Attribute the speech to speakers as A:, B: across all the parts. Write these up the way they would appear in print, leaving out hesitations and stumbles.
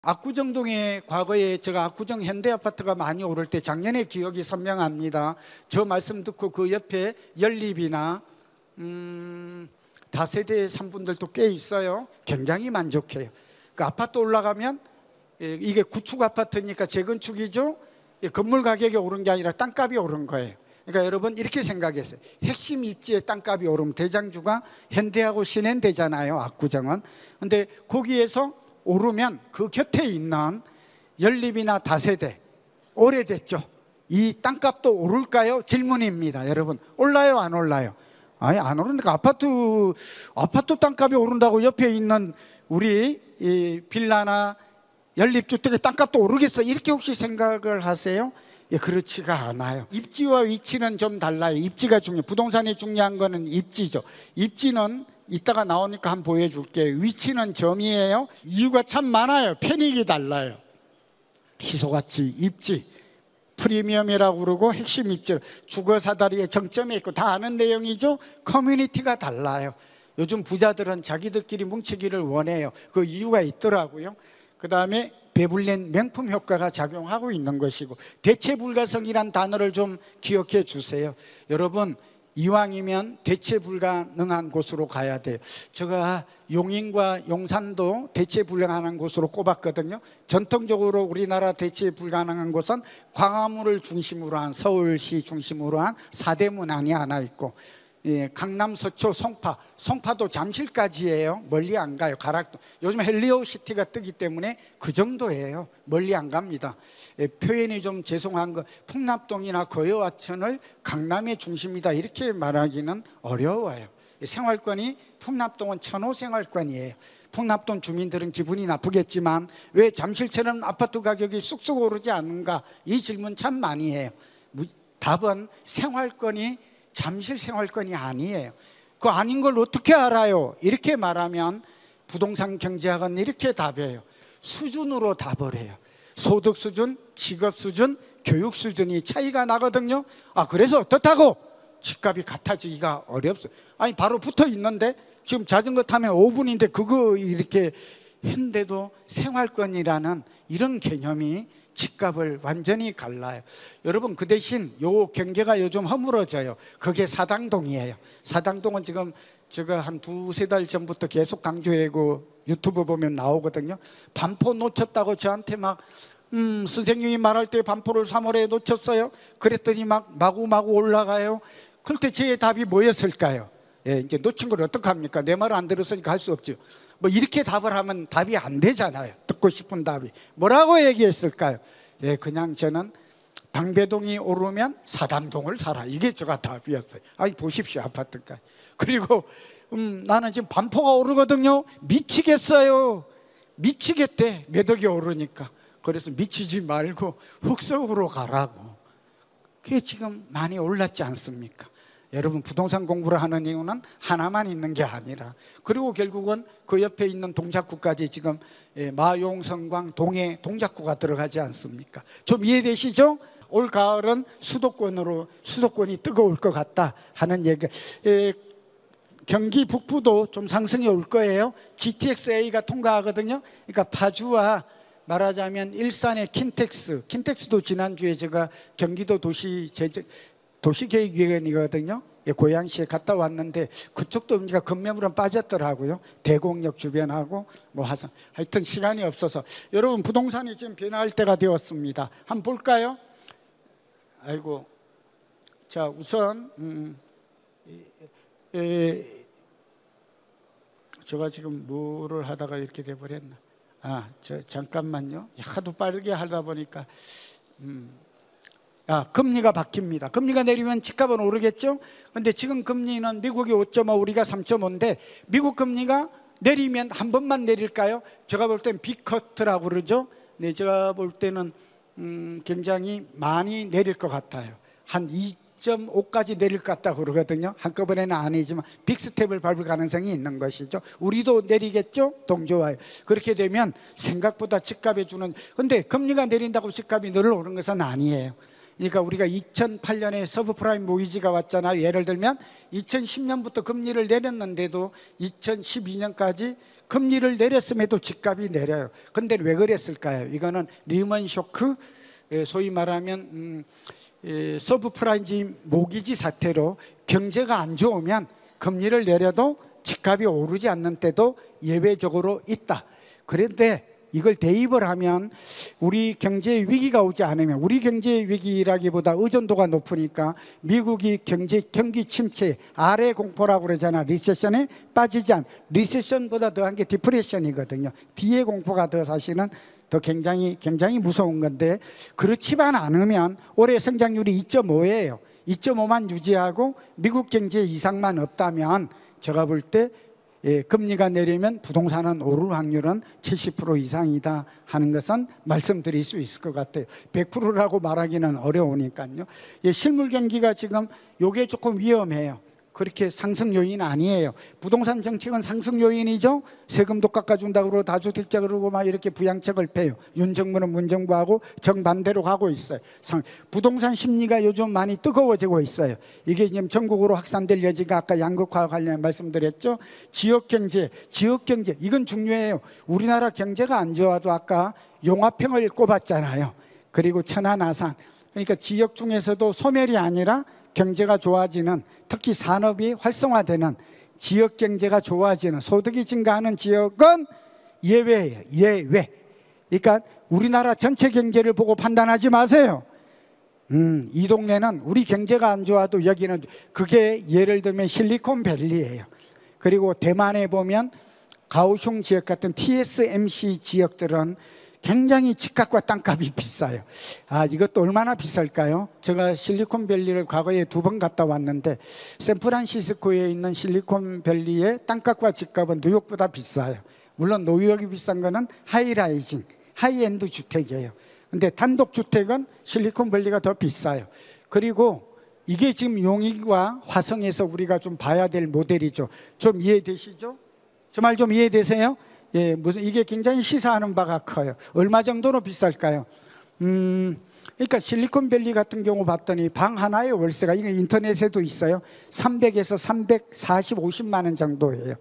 A: 압구정동에 과거에 제가 압구정 현대아파트가 많이 오를 때 작년에 기억이 선명합니다. 저 말씀 듣고 그 옆에 연립이나 다세대 산분들도 꽤 있어요. 굉장히 만족해요. 그 아파트 올라가면 이게 구축 아파트니까 재건축이죠. 건물 가격이 오른 게 아니라 땅값이 오른 거예요. 그러니까 여러분 이렇게 생각했어요. 핵심 입지의 땅값이 오르면 대장주가 현대하고 신현대잖아요, 압구정은. 근데 거기에서 오르면 그 곁에 있는 연립이나 다세대 오래됐죠. 이 땅값도 오를까요? 질문입니다. 여러분 올라요 안 올라요? 아니 안 오르니까 아파트 땅값이 오른다고 옆에 있는 우리 이 빌라나 연립주택의 땅값도 오르겠어? 이렇게 혹시 생각을 하세요? 예, 그렇지가 않아요. 입지와 위치는 좀 달라요. 입지가 중요해요. 부동산이 중요한 거는 입지죠. 입지는 이따가 나오니까 한번 보여줄게요. 위치는 점이에요. 이유가 참 많아요. 편익이 달라요. 희소가치, 입지, 프리미엄이라고 그러고 핵심 입지, 주거사다리의 정점에 있고 다 아는 내용이죠. 커뮤니티가 달라요. 요즘 부자들은 자기들끼리 뭉치기를 원해요. 그 이유가 있더라고요. 그 다음에 배불린 명품 효과가 작용하고 있는 것이고, 대체 불가성이란 단어를 좀 기억해 주세요. 여러분 이왕이면 대체 불가능한 곳으로 가야 돼요. 제가 용인과 용산도 대체 불가능한 곳으로 꼽았거든요. 전통적으로 우리나라 대체 불가능한 곳은 광화문을 중심으로 한, 서울시 중심으로 한 사대문안이 하나 있고, 강남, 서초, 송파도 잠실까지예요. 멀리 안 가요. 가락도. 요즘 헬리오시티가 뜨기 때문에 그 정도예요. 멀리 안 갑니다. 표현이 좀 죄송한 거, 풍납동이나 거여와천을 강남의 중심이다 이렇게 말하기는 어려워요. 생활권이, 풍납동은 천호 생활권이에요. 풍납동 주민들은 기분이 나쁘겠지만 왜 잠실처럼 아파트 가격이 쑥쑥 오르지 않는가, 이 질문 참 많이 해요. 답은 생활권이 잠실 생활권이 아니에요. 그 아닌 걸 어떻게 알아요? 이렇게 말하면 부동산 경제학은 이렇게 답해요. 수준으로 답을 해요. 소득 수준, 직업 수준, 교육 수준이 차이가 나거든요. 그래서 어떻다고? 집값이 같아지기가 어렵어요. 아니 바로 붙어 있는데 지금 자전거 타면 5분인데 그거 이렇게 했는데도 생활권이라는 이런 개념이 집값을 완전히 갈라요. 여러분 그 대신 요 경계가 요즘 허물어져요. 그게 사당동이에요. 사당동은 지금 제가 한 두세 달 전부터 계속 강조하고 유튜브 보면 나오거든요. 반포 놓쳤다고 저한테 막 선생님이 말할 때 반포를 3월에 놓쳤어요. 그랬더니 막 마구마구 올라가요. 그럴 때 제 답이 뭐였을까요? 이제 놓친 걸 어떡합니까? 내 말을 안 들었으니까 할 수 없죠. 뭐 이렇게 답을 하면 답이 안 되잖아요. 듣고 싶은 답이 뭐라고 얘기했을까요? 그냥 저는 방배동이 오르면 사당동을 사라, 이게 제가 답이었어요. 아니 보십시오, 아파트까지. 그리고 나는 지금 반포가 오르거든요. 미치겠어요. 미치겠대, 몇 억이 오르니까. 그래서 미치지 말고 흑석으로 가라고. 그게 지금 많이 올랐지 않습니까? 여러분 부동산 공부를 하는 이유는 하나만 있는 게 아니라, 그리고 결국은 그 옆에 있는 동작구까지 지금 마용성광 동해 동작구가 들어가지 않습니까? 좀 이해되시죠? 올 가을은 수도권이 뜨거울 것 같다 하는 얘기. 경기 북부도 좀 상승이 올 거예요. GTX-A가 통과하거든요. 그러니까 파주와 말하자면 일산의 킨텍스도 지난주에 제가 경기도 도시계획위원이거든요. 고양시에 갔다 왔는데 그쪽도 우리가 급매물은 빠졌더라고요. 대곡역 주변하고 뭐 하여튼 시간이 없어서. 여러분 부동산이 지금 변화할 때가 되었습니다. 한번 볼까요? 아이고, 자 우선 제가 지금 뭐를 하다가 이렇게 돼버렸나. 잠깐만요. 하도 빠르게 하다 보니까 금리가 바뀝니다. 금리가 내리면 집값은 오르겠죠. 근데 지금 금리는 미국이 5.5, 우리가 3.5인데 미국 금리가 내리면 한 번만 내릴까요? 제가 볼 땐 빅커트라고 그러죠. 네, 제가 볼 때는 굉장히 많이 내릴 것 같아요. 한 2.5까지 내릴 것 같다고 그러거든요. 한꺼번에는 아니지만 빅스텝을 밟을 가능성이 있는 것이죠. 우리도 내리겠죠? 동조와요. 그렇게 되면 생각보다 집값에 주는, 근데 금리가 내린다고 집값이 늘 오른 것은 아니에요. 그러니까 우리가 2008년에 서브프라임 모기지가 왔잖아요. 예를 들면 2010년부터 금리를 내렸는데도 2012년까지 금리를 내렸음에도 집값이 내려요. 근데 왜 그랬을까요? 이거는 리먼 쇼크, 소위 말하면 서브프라임 모기지 사태로 경제가 안 좋으면 금리를 내려도 집값이 오르지 않는 때도 예외적으로 있다. 그런데 이걸 대입을 하면 우리 경제에 위기가 오지 않으면, 우리 경제의 위기라기보다 의존도가 높으니까 미국이 경기 침체, 아래 공포라고 그러잖아. 리세션에 빠지지 않, 리세션보다 더한 게 디프레션이거든요. 뒤에 공포가 더 사실은 더 굉장히 무서운 건데, 그렇지만 않으면 올해 성장률이 2.5예요 2.5만 유지하고 미국 경제 이상만 없다면 제가 볼 때 금리가 내리면 부동산은 오를 확률은 70% 이상이다 하는 것은 말씀드릴 수 있을 것 같아요. 100%라고 말하기는 어려우니까요. 실물 경기가 지금 이게 조금 위험해요. 그렇게 상승 요인 아니에요. 부동산 정책은 상승 요인이죠. 세금도 깎아준다고 그러고 다주택자 그러고 막 이렇게 부양책을 펴요. 윤 정부는 문정부하고 정반대로 가고 있어요. 부동산 심리가 요즘 많이 뜨거워지고 있어요. 이게 지금 전국으로 확산될 여지가 아까 양극화와 관련해 말씀드렸죠. 지역경제 이건 중요해요. 우리나라 경제가 안 좋아도 아까 용화평을 꼽았잖아요. 그리고 천안 아산, 그러니까 지역 중에서도 소멸이 아니라 경제가 좋아지는, 특히 산업이 활성화되는, 지역 경제가 좋아지는, 소득이 증가하는 지역은 예외예요. 예외. 그러니까 우리나라 전체 경제를 보고 판단하지 마세요. 이 동네는 우리 경제가 안 좋아도 여기는, 그게 예를 들면 실리콘밸리예요. 그리고 대만에 보면 가오슝 지역 같은 TSMC 지역들은 굉장히 집값과 땅값이 비싸요. 이것도 얼마나 비쌀까요? 제가 실리콘밸리를 과거에 2번 갔다 왔는데, 샌프란시스코에 있는 실리콘밸리의 땅값과 집값은 뉴욕보다 비싸요. 물론 뉴욕이 비싼 거는 하이라이징, 하이엔드 주택이에요. 근데 단독주택은 실리콘밸리가 더 비싸요. 그리고 이게 지금 용인과 화성에서 우리가 좀 봐야 될 모델이죠. 좀 이해되시죠? 저 말 좀 이해되세요? 이게 굉장히 시사하는 바가 커요. 얼마 정도로 비쌀까요? 그러니까 실리콘밸리 같은 경우 봤더니 방 하나의 월세가, 이게 인터넷에도 있어요. 300에서 340, 50만 원 정도예요.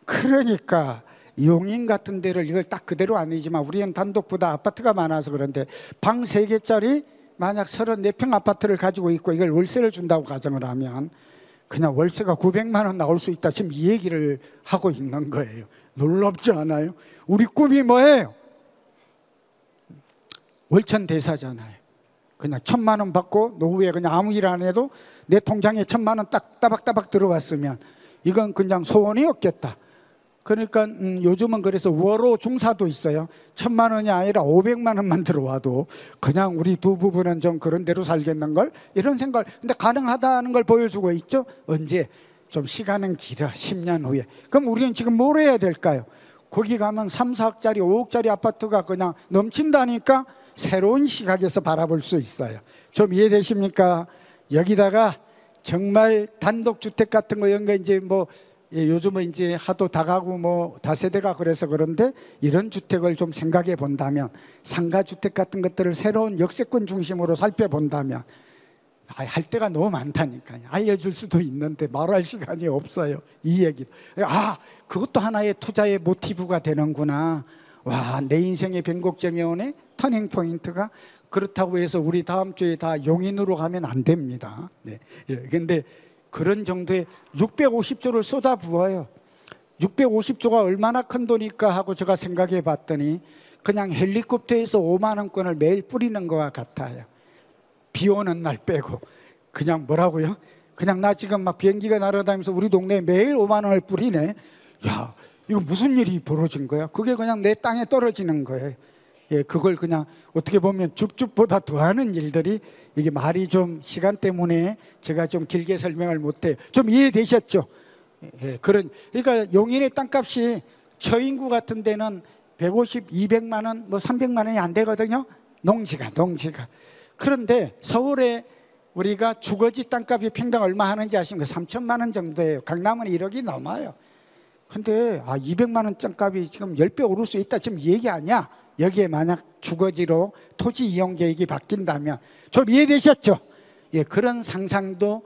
A: 그러니까 용인 같은 데를, 이걸 딱 그대로 아니지만 우리는 단독보다 아파트가 많아서 그런데 방 3개짜리 만약 34평 아파트를 가지고 있고 이걸 월세를 준다고 가정을 하면 그냥 월세가 900만 원 나올 수 있다. 지금 이 얘기를 하고 있는 거예요. 놀랍지 않아요? 우리 꿈이 뭐예요? 월천대사잖아요. 그냥 1000만 원 받고 노후에 그냥 아무 일 안 해도 내 통장에 1000만 원 딱 따박따박 들어왔으면 이건 그냥 소원이 없겠다. 그러니까 요즘은 그래서 월호 중사도 있어요. 1000만 원이 아니라 500만 원만 들어와도 그냥 우리 두 부부는 좀 그런 대로 살겠는걸, 이런 생각. 근데 가능하다는 걸 보여주고 있죠. 언제? 좀 시간은 길어. 10년 후에. 그럼 우리는 지금 뭘 해야 될까요? 거기 가면 3, 4억짜리 5억짜리 아파트가 그냥 넘친다니까 새로운 시각에서 바라볼 수 있어요. 좀 이해되십니까? 여기다가 정말 단독주택 같은 거 이런 거 이제 뭐 요즘은 이제 하도 다가구 뭐 다세대가 그래서 그런데 이런 주택을 좀 생각해 본다면, 상가주택 같은 것들을 새로운 역세권 중심으로 살펴본다면, 할 때가 너무 많다니까요. 알려줄 수도 있는데 말할 시간이 없어요. 이 얘기. 그것도 하나의 투자의 모티브가 되는구나. 와, 내 인생의 변곡점이 오네. 터닝 포인트가. 그렇다고 해서 우리 다음 주에 다 용인으로 가면 안 됩니다. 네. 근데 그런 정도의 650조를 쏟아 부어요. 650조가 얼마나 큰 돈일까 하고 제가 생각해 봤더니 그냥 헬리콥터에서 5만 원권을 매일 뿌리는 것과 같아요. 비 오는 날 빼고. 그냥 뭐라고요? 그냥 나 지금 막 비행기가 날아다니면서 우리 동네에 매일 5만 원을 뿌리네. 야, 이거 무슨 일이 벌어진 거야? 그게 그냥 내 땅에 떨어지는 거예요. 그걸 그냥 어떻게 보면 줍줍보다 더하는 일들이, 이게 말이 좀 시간 때문에 제가 좀 길게 설명을 못해요. 좀 이해되셨죠? 그러니까 용인의 땅값이 처인구 같은 데는 150, 200만 원, 뭐 300만 원이 안 되거든요. 농지가. 그런데 서울에 우리가 주거지 땅값이 평당 얼마 하는지 아십니까? 3천만 원 정도예요. 강남은 1억이 넘어요. 근데 200만 원 땅값이 지금 10배 오를 수 있다, 지금 이 얘기 아니야? 여기에 만약 주거지로 토지 이용 계획이 바뀐다면, 좀 이해되셨죠? 예, 그런 상상도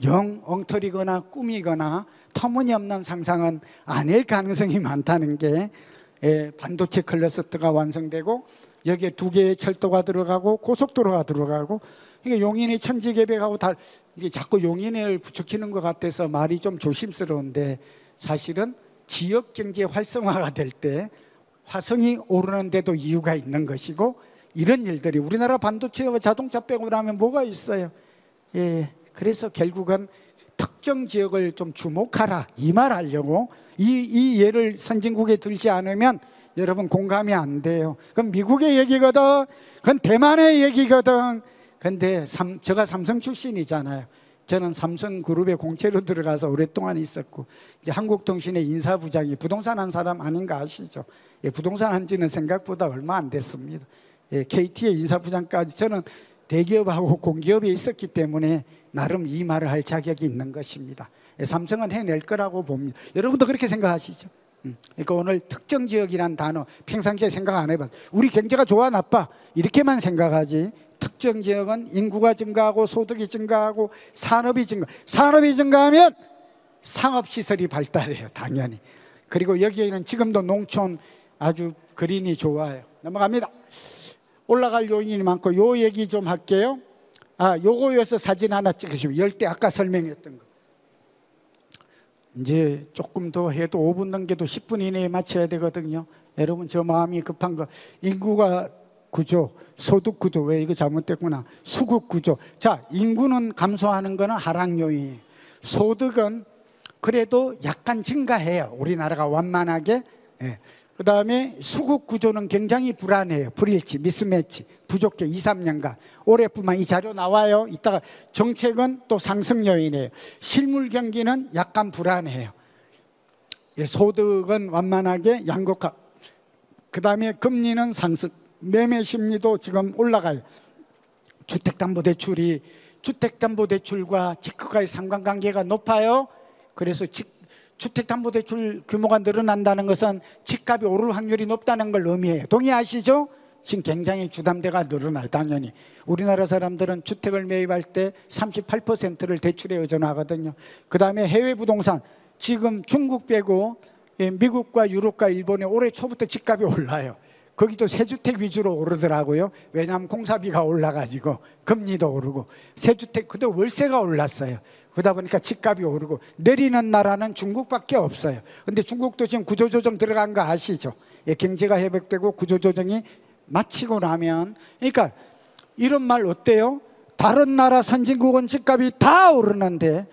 A: 영 엉터리거나 꿈이거나 터무니없는 상상은 아닐 가능성이 많다는 게, 예, 반도체 클러스터가 완성되고 여기에 2개의 철도가 들어가고 고속도로가 들어가고, 그러니까 용인이 천지개벽하고 다 이제 자꾸 용인을 부추기는 것 같아서 말이 좀 조심스러운데, 사실은 지역 경제 활성화가 될 때 화성이 오르는데도 이유가 있는 것이고, 이런 일들이 우리나라 반도체와 자동차 빼고 나면 뭐가 있어요? 예, 그래서 결국은 특정 지역을 좀 주목하라, 이 말 하려고 이 예를 선진국에 들지 않으면 여러분 공감이 안 돼요. 그건 미국의 얘기거든, 그건 대만의 얘기거든. 근데 제가 삼성 출신이잖아요. 저는 삼성그룹에 공채로 들어가서 오랫동안 있었고, 이제 한국통신의 인사부장이 부동산 한 사람 아닌가 아시죠? 예, 부동산 한 지는 생각보다 얼마 안 됐습니다. 예, KT의 인사부장까지 저는 대기업하고 공기업에 있었기 때문에 나름 이 말을 할 자격이 있는 것입니다. 예, 삼성은 해낼 거라고 봅니다. 여러분도 그렇게 생각하시죠? 그러니까 오늘 특정 지역이란 단어 평상시에 생각 안 해봤어요. 우리 경제가 좋아 나빠 이렇게만 생각하지, 특정 지역은 인구가 증가하고 소득이 증가하고 산업이 증가하면 상업시설이 발달해요, 당연히. 그리고 여기에는 지금도 농촌 아주 그린이 좋아요. 넘어갑니다. 올라갈 요인이 많고 요 얘기 좀 할게요. 요거에서 사진 하나 찍으시면, 열대 아까 설명했던 거. 이제 조금 더 해도 5분 넘게도 10분 이내에 맞춰야 되거든요. 여러분, 저 마음이 급한 거, 인구가 구조, 소득 구조, 왜 이거 잘못됐구나, 수급 구조. 자, 인구는 감소하는 거는 하락 요인이에요. 소득은 그래도 약간 증가해요, 우리나라가 완만하게. 예. 그 다음에 수급 구조는 굉장히 불안해요. 불일치, 미스매치, 부족해. 2, 3년간 올해뿐만 이 자료 나와요. 이따가 정책은 또 상승 요인이에요. 실물 경기는 약간 불안해요. 예, 소득은 완만하게 양극화. 그 다음에 금리는 상승, 매매 심리도 지금 올라가요. 주택담보대출과 집값과의 상관관계가 높아요. 그래서 주택담보대출 규모가 늘어난다는 것은 집값이 오를 확률이 높다는 걸 의미해요. 동의하시죠? 지금 굉장히 주담대가 늘어나요. 당연히 우리나라 사람들은 주택을 매입할 때 38%를 대출에 의존하거든요. 그 다음에 해외 부동산, 지금 중국 빼고 미국과 유럽과 일본에 올해 초부터 집값이 올라요. 거기도 새주택 위주로 오르더라고요. 왜냐하면 공사비가 올라가지고 금리도 오르고, 새주택 그도 월세가 올랐어요. 그러다 보니까 집값이 오르고, 내리는 나라는 중국밖에 없어요. 근데 중국도 지금 구조조정 들어간 거 아시죠? 예, 경제가 회복되고 구조조정이 마치고 나면, 그러니까 이런 말 어때요? 다른 나라 선진국은 집값이 다 오르는데,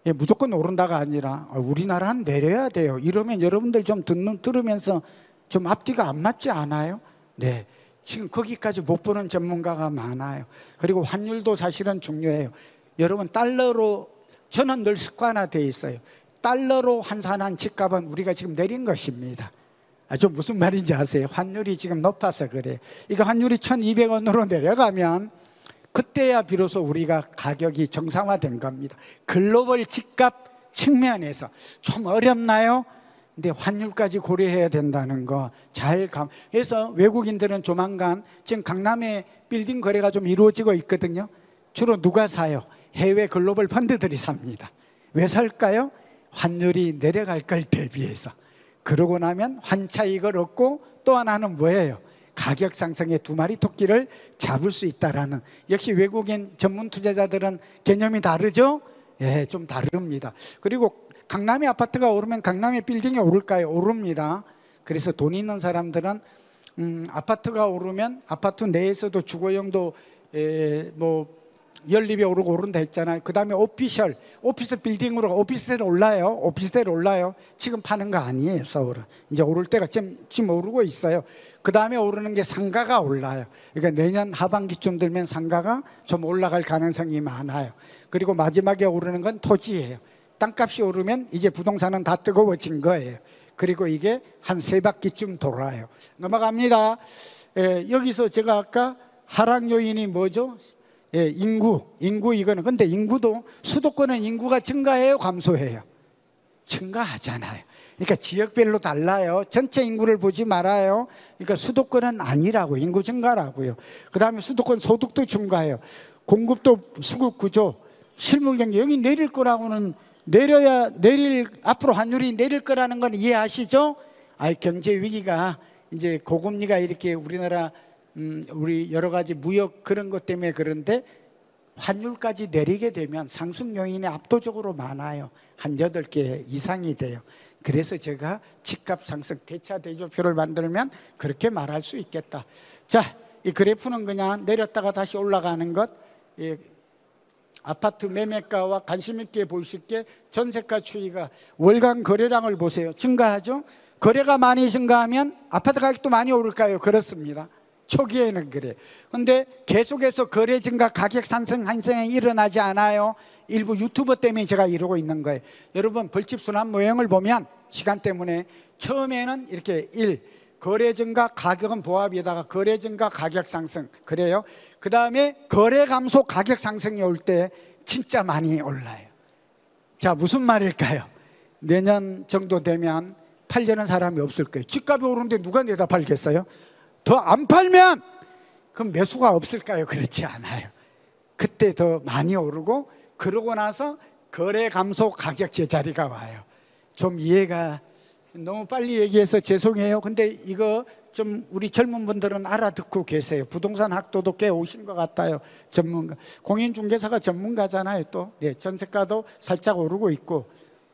A: 예, 무조건 오른다가 아니라 우리나라는 내려야 돼요. 이러면 여러분들 좀 들으면서 좀 앞뒤가 안 맞지 않아요? 네, 지금 거기까지 못 보는 전문가가 많아요. 그리고 환율도 사실은 중요해요. 여러분, 달러로, 저는 늘 습관화되어 있어요. 달러로 환산한 집값은 우리가 지금 내린 것입니다. 좀 무슨 말인지 아세요? 환율이 지금 높아서 그래요. 이거 환율이 1200원으로 내려가면 그때야 비로소 우리가 가격이 정상화된 겁니다. 글로벌 집값 측면에서 좀 어렵나요? 근데 환율까지 고려해야 된다는 거 잘 그래서 외국인들은 조만간 지금 강남에 빌딩 거래가 좀 이루어지고 있거든요. 주로 누가 사요? 해외 글로벌 펀드들이 삽니다. 왜 살까요? 환율이 내려갈 걸 대비해서. 그러고 나면 환차익을 얻고, 또 하나는 뭐예요? 가격 상승의 2마리 토끼를 잡을 수 있다라는. 역시 외국인 전문 투자자들은 개념이 다르죠? 예, 좀 다릅니다. 그리고 강남의 아파트가 오르면 강남의 빌딩이 오를까요? 오릅니다. 그래서 돈 있는 사람들은 아파트가 오르면 아파트 내에서도 주거용도 뭐 연립이 오르고 오른다 했잖아요. 그 다음에 오피스 빌딩으로 오피스텔 올라요. 지금 파는 거 아니에요, 서울은. 이제 오를 때가 지금 오르고 있어요. 그 다음에 오르는 게 상가가 올라요. 그러니까 내년 하반기쯤 되면 상가가 좀 올라갈 가능성이 많아요. 그리고 마지막에 오르는 건 토지예요. 땅값이 오르면 이제 부동산은 다 뜨거워진 거예요. 그리고 이게 한 3바퀴쯤 돌아요. 넘어갑니다. 여기서 제가 아까 하락 요인이 뭐죠? 예, 인구 이거는. 근데 인구도, 수도권은 인구가 증가해요, 감소해요? 증가하잖아요. 그러니까 지역별로 달라요. 전체 인구를 보지 말아요. 그러니까 수도권은 아니라고, 인구 증가라고요. 그 다음에 수도권 소득도 증가해요. 공급도 수급 구조, 실물 경제, 여기 내릴 거라고는 앞으로 환율이 내릴 거라는 건 이해하시죠? 경제 위기가 이제 고금리가 이렇게 우리나라 우리 여러 가지 무역 그런 것 때문에 그런데 환율까지 내리게 되면 상승 요인이 압도적으로 많아요. 한 8개 이상이 돼요. 그래서 제가 집값 상승 대차 대조표를 만들면 그렇게 말할 수 있겠다. 자, 이 그래프는 그냥 내렸다가 다시 올라가는 것, 아파트 매매가와 관심 있게 볼 수 있게 전세가 추이가 월간 거래량을 보세요. 증가하죠? 거래가 많이 증가하면 아파트 가격도 많이 오를까요? 그렇습니다. 초기에는 그래. 근데 계속해서 거래 증가, 가격 상승 한생이 일어나지 않아요. 일부 유튜버 때문에 제가 이러고 있는 거예요. 여러분 벌집 순환 모형을 보면 시간 때문에 처음에는 이렇게 거래 증가, 가격은 보합에다가 거래 증가, 가격 상승 그래요. 그 다음에 거래 감소, 가격 상승이 올 때 진짜 많이 올라요. 자, 무슨 말일까요? 내년 정도 되면 팔려는 사람이 없을 거예요. 집값이 오르는데 누가 내다 팔겠어요? 더 안 팔면 그럼 매수가 없을까요? 그렇지 않아요. 그때 더 많이 오르고 그러고 나서 거래 감소, 가격 제자리가 와요. 좀 이해가 너무 빨리 얘기해서 죄송해요. 근데 이거 좀 우리 젊은 분들은 알아듣고 계세요. 부동산 학도도 꽤 오신 것 같아요. 전문가, 공인중개사가 전문가잖아요. 또 전세가도 살짝 오르고 있고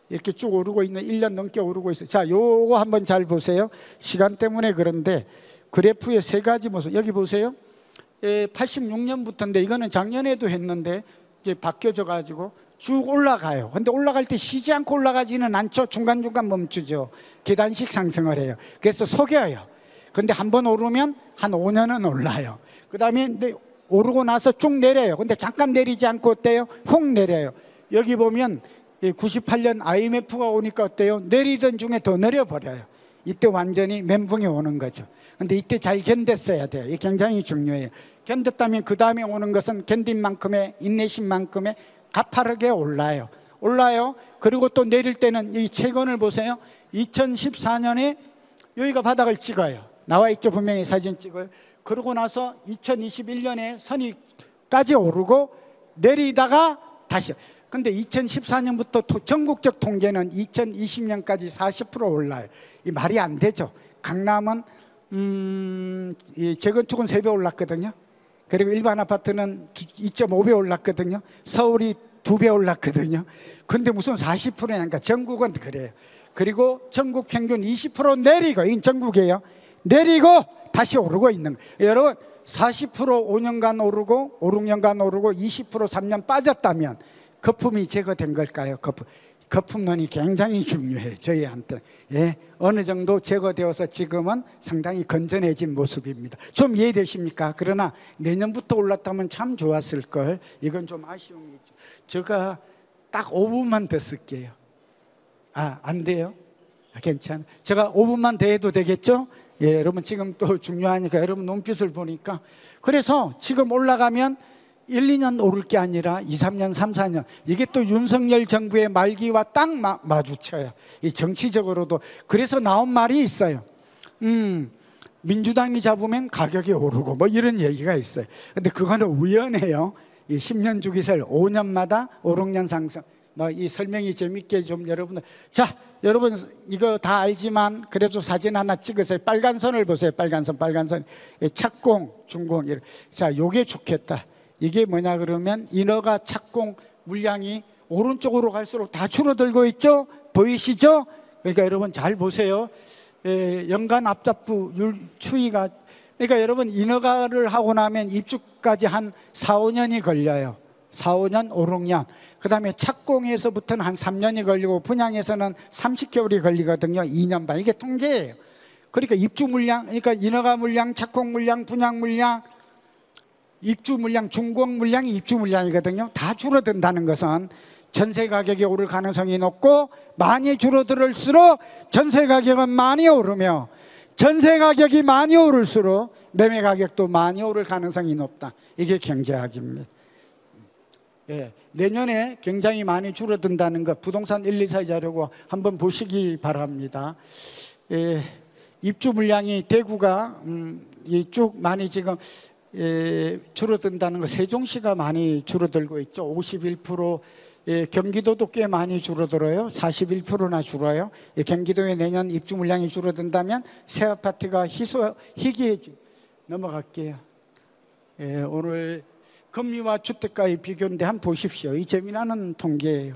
A: 이렇게 쭉 오르고 있는 1년 넘게 오르고 있어요. 자, 요거 한번 잘 보세요. 시간 때문에 그런데 그래프의 세 가지 모습 여기 보세요. 86년부터인데 이거는 작년에도 했는데 이제 바뀌어져 가지고 쭉 올라가요. 근데 올라갈 때 쉬지 않고 올라가지는 않죠. 중간중간 멈추죠. 계단식 상승을 해요. 그래서 속여요. 근데 한번 오르면 한 5년은 올라요. 그 다음에 오르고 나서 쭉 내려요. 근데 잠깐 내리지 않고 어때요? 훅 내려요. 여기 보면 98년 IMF가 오니까 어때요? 내리던 중에 더 내려버려요. 이때 완전히 멘붕이 오는 거죠. 근데 이때 잘 견뎠어야 돼요. 이게 굉장히 중요해요. 견뎠다면 그 다음에 오는 것은 견딘 만큼의 인내심 만큼의 가파르게 올라요. 그리고 또 내릴 때는 이 최근을 보세요. 2014년에 여기가 바닥을 찍어요. 나와 있죠. 분명히 사진 찍어요. 그러고 나서 2021년에 선이까지 오르고 내리다가 다시. 근데 2014년부터 전국적 통계는 2020년까지 40% 올라요. 이 말이 안 되죠. 강남은 재건축은 3배 올랐거든요. 그리고 일반 아파트는 2.5배 올랐거든요. 서울이 2배 올랐거든요. 근데 무슨 40%냐니까 전국은 그래요. 그리고 전국 평균 20% 내리고, 이건 전국이에요. 내리고 다시 오르고 있는 거예요. 여러분 40% 5년간 오르고 5, 6년간 오르고 20% 3년 빠졌다면 거품이 제거된 걸까요? 거품론이 굉장히 중요해요. 저희한테. 어느 정도 제거되어서 지금은 상당히 건전해진 모습입니다. 좀 이해되십니까? 그러나 내년부터 올랐다면 참 좋았을 걸. 이건 좀 아쉬움이 있죠. 제가 딱 5분만 더 쓸게요. 안 돼요? 괜찮아. 제가 5분만 더 해도 되겠죠? 여러분 지금 또 중요하니까 여러분 눈빛을 보니까. 그래서 지금 올라가면 1, 2년 오를 게 아니라 2, 3년, 3, 4년. 이게 또 윤석열 정부의 말기와 딱 마주쳐요. 이 정치적으로도. 그래서 나온 말이 있어요. 민주당이 잡으면 가격이 오르고 뭐 이런 얘기가 있어요. 근데 그거는 우연해요. 이 10년 주기설 5년마다 5, 6년 상승. 뭐 이 설명이 재밌게 좀 여러분들. 자, 여러분 이거 다 알지만 그래도 사진 하나 찍으세요. 빨간 선을 보세요. 빨간 선. 착공, 준공. 자, 요게 좋겠다. 이게 뭐냐 그러면 인허가 착공 물량이 오른쪽으로 갈수록 다 줄어들고 있죠? 보이시죠? 그러니까 여러분 잘 보세요. 연간 앞잡부 추이가, 그러니까 여러분 인허가를 하고 나면 입주까지 한 4, 5년이 걸려요. 4, 5년, 5, 6년. 그 다음에 착공에서부터는 한 3년이 걸리고 분양에서는 30개월이 걸리거든요. 2년 반. 이게 통계예요. 그러니까 입주 물량, 그러니까 인허가 물량, 착공 물량, 분양 물량, 입주 물량, 준공 물량이 입주 물량이거든요. 다 줄어든다는 것은 전세 가격이 오를 가능성이 높고, 많이 줄어들을수록 전세 가격은 많이 오르며, 전세 가격이 많이 오를수록 매매 가격도 많이 오를 가능성이 높다. 이게 경제학입니다. 예, 내년에 굉장히 많이 줄어든다는 것, 부동산 1, 2, 4 자료고 한번 보시기 바랍니다. 예, 입주 물량이 대구가 쭉 많이 지금 줄어든다는 거, 세종시가 많이 줄어들고 있죠. 51%. 경기도도 꽤 많이 줄어들어요. 41%나 줄어요. 경기도의 내년 입주 물량이 줄어든다면 새 아파트가 희귀해지. 넘어갈게요. 오늘 금리와 주택가의 비교인데 한번 보십시오. 이 재미나는 통계예요.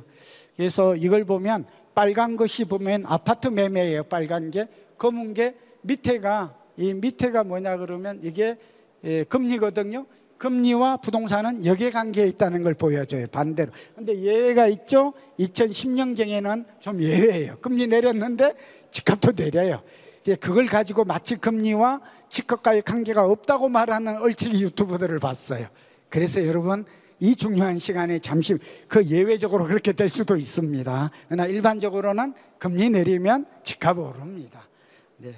A: 그래서 이걸 보면 빨간 것이 보면 아파트 매매예요. 빨간 게. 검은 게 이 밑에가 뭐냐 그러면 이게 금리거든요. 금리와 부동산은 역외관계에 있다는 걸 보여줘요. 반대로. 근데 예외가 있죠. 2010년경에는 좀 예외예요. 금리 내렸는데 집값도 내려요. 그걸 가지고 마치 금리와 집값과의 관계가 없다고 말하는 얼치기 유튜버들을 봤어요. 그래서 여러분, 이 중요한 시간에 잠시 예외적으로 그렇게 될 수도 있습니다. 그러나 일반적으로는 금리 내리면 집값이 오릅니다. 네.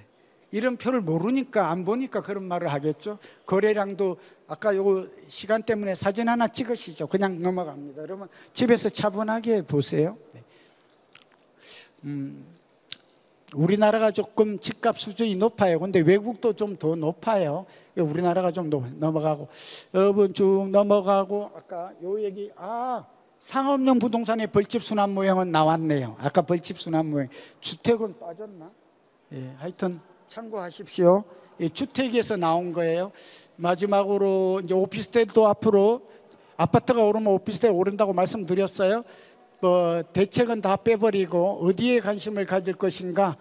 A: 이런 표를 모르니까, 안 보니까 그런 말을 하겠죠. 거래량도 아까 요거 시간 때문에 사진 하나 찍으시죠. 그냥 넘어갑니다. 여러분 집에서 차분하게 보세요. 네. 우리나라가 조금 집값 수준이 높아요. 근데 외국도 좀 더 높아요. 우리나라가 좀 넘어가고, 여러분 쭉 넘어가고, 아까 요 얘기, 상업용 부동산의 벌집순환 모형은 나왔네요. 아까 벌집순환 모형. 주택은 빠졌나? 하여튼 참고하십시오. 주택에서 나온 거예요. 마지막으로 이제 오피스텔도 앞으로 아파트가 오르면 오피스텔 오른다고 말씀드렸어요. 대책은 다 빼버리고 어디에 관심을 가질 것인가.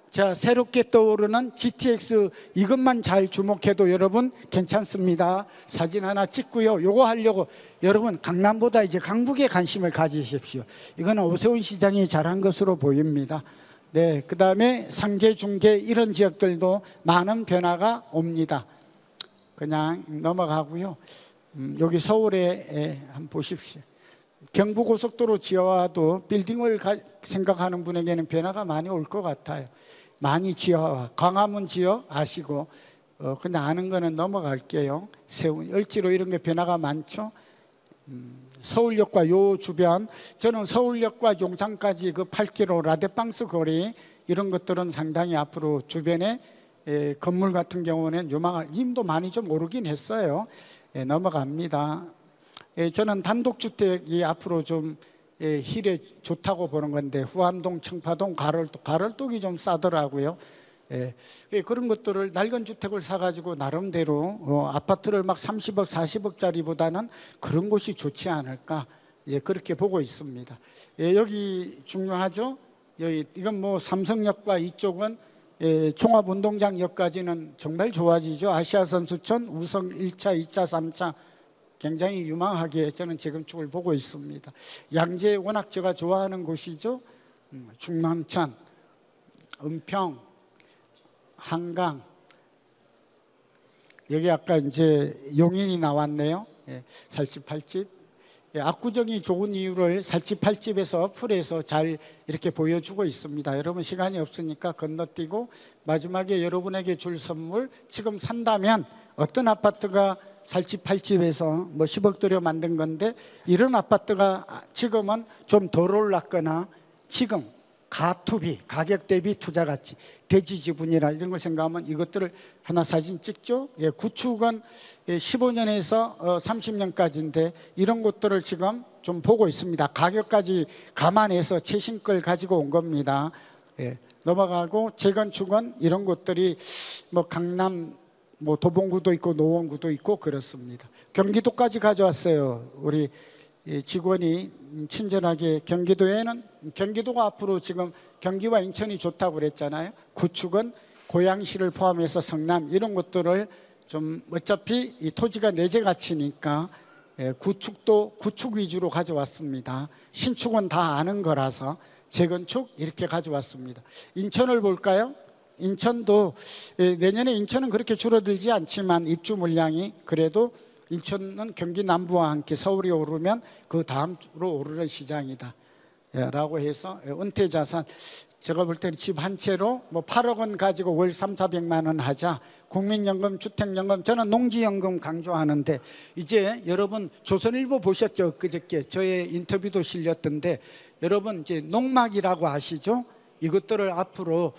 A: 자, 새롭게 떠오르는 GTX, 이것만 잘 주목해도 여러분 괜찮습니다. 사진 하나 찍고요. 요거 하려고 여러분 강남보다 이제 강북에 관심을 가지십시오. 이거는 오세훈 시장이 잘한 것으로 보입니다. 네, 그 다음에 상계, 중계 이런 지역들도 많은 변화가 옵니다. 그냥 넘어가고요. 여기 서울에 한번 보십시오. 경부고속도로 지하화도 빌딩을 생각하는 분에게는 변화가 많이 올 것 같아요. 많이 지하화, 광화문 지역 아시고, 근데 아는 거는 넘어갈게요. 세운, 을지로 이런 게 변화가 많죠. 서울역과 요 주변, 저는 서울역과 용산까지 그 8km 라데방스 거리 이런 것들은 상당히 앞으로 주변에 건물 같은 경우는 요망할 힘도 많이 좀 오르긴 했어요. 넘어갑니다. 저는 단독주택이 앞으로 좀 힐에 좋다고 보는 건데, 후암동, 청파동, 가rol동이 좀 싸더라고요. 그런 것들을 낡은 주택을 사가지고 나름대로 아파트를 막 30억, 40억짜리보다는 그런 곳이 좋지 않을까, 그렇게 보고 있습니다. 여기 중요하죠. 이건 뭐 삼성역과 이쪽은 종합운동장역까지는 정말 좋아지죠. 아시아선수촌, 우성 1차, 2차, 3차 굉장히 유망하게 저는 지금 쪽을 보고 있습니다. 양재 워낙 제가 좋아하는 곳이죠. 중랑천, 은평, 한강. 여기 아까 이제 용인이 나왔네요. 살집, 팔집. 압구정이 좋은 이유를 살집, 팔집에서 풀에서 잘 이렇게 보여주고 있습니다. 여러분 시간이 없으니까 건너뛰고, 마지막에 여러분에게 줄 선물, 지금 산다면 어떤 아파트가 살집, 팔집에서 뭐 10억 들여 만든 건데, 이런 아파트가 지금은 좀 덜 올랐거나 지금 가투비, 가격 대비 투자 가치, 대지 지분이라 이런 걸 생각하면 이것들을 하나 사진 찍죠. 구축은 15년에서 30년까지인데 이런 것들을 지금 좀 보고 있습니다. 가격까지 감안해서 최신 걸 가지고 온 겁니다. 넘어가고, 재건축은 이런 것들이 뭐 강남, 뭐 도봉구도 있고 노원구도 있고 그렇습니다. 경기도까지 가져왔어요. 우리 직원이 친절하게. 경기도가 앞으로 지금 경기와 인천이 좋다고 그랬잖아요. 구축은 고양시를 포함해서 성남 이런 것들을 좀, 어차피 이 토지가 내재 가치니까 구축도 구축 위주로 가져왔습니다. 신축은 다 아는 거라서 재건축 이렇게 가져왔습니다. 인천을 볼까요? 인천도 내년에 인천은 그렇게 줄어들지 않지만 입주 물량이, 그래도 인천은 경기 남부와 함께 서울이 오르면 그 다음으로 오르는 시장이다. 라고 해서 은퇴 자산, 제가 볼 때는 집 한 채로 뭐 8억 원 가지고 월 300~400만 원 하자. 국민연금, 주택연금, 저는 농지연금 강조하는데, 이제 여러분 조선일보 보셨죠? 그저께 저의 인터뷰도 실렸던데, 여러분 이제 농막이라고 아시죠? 이것들을 앞으로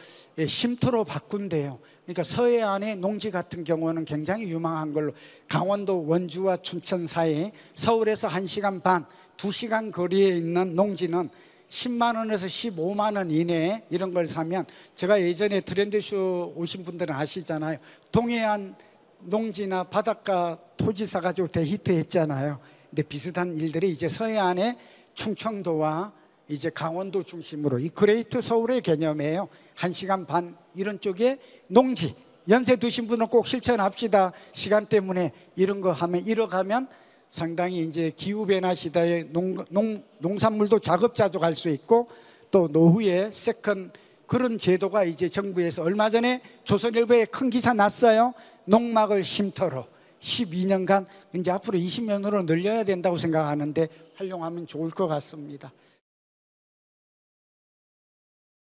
A: 쉼터로 바꾼대요. 그러니까 서해안의 농지 같은 경우는 굉장히 유망한 걸로, 강원도 원주와 춘천 사이 서울에서 1시간 반, 2시간 거리에 있는 농지는 10만 원에서 15만 원 이내에 이런 걸 사면, 제가 예전에 트렌드쇼 오신 분들은 아시잖아요. 동해안 농지나 바닷가 토지 사가지고 대히트 했잖아요. 근데 비슷한 일들이 이제 서해안의 충청도와 이제 강원도 중심으로, 이 그레이트 서울의 개념이에요. 1시간 반 이런 쪽에 농지, 연세 드신 분은 꼭 실천합시다. 시간 때문에 이런 거 하면, 이뤄가면 상당히 이제 기후변화 시대에 농산물도 자급자족할 수 있고, 또 노후에 세컨 그런 제도가 이제 정부에서, 얼마 전에 조선일보에 큰 기사 났어요. 농막을 쉼터로 12년간, 이제 앞으로 20년으로 늘려야 된다고 생각하는데 활용하면 좋을 것 같습니다.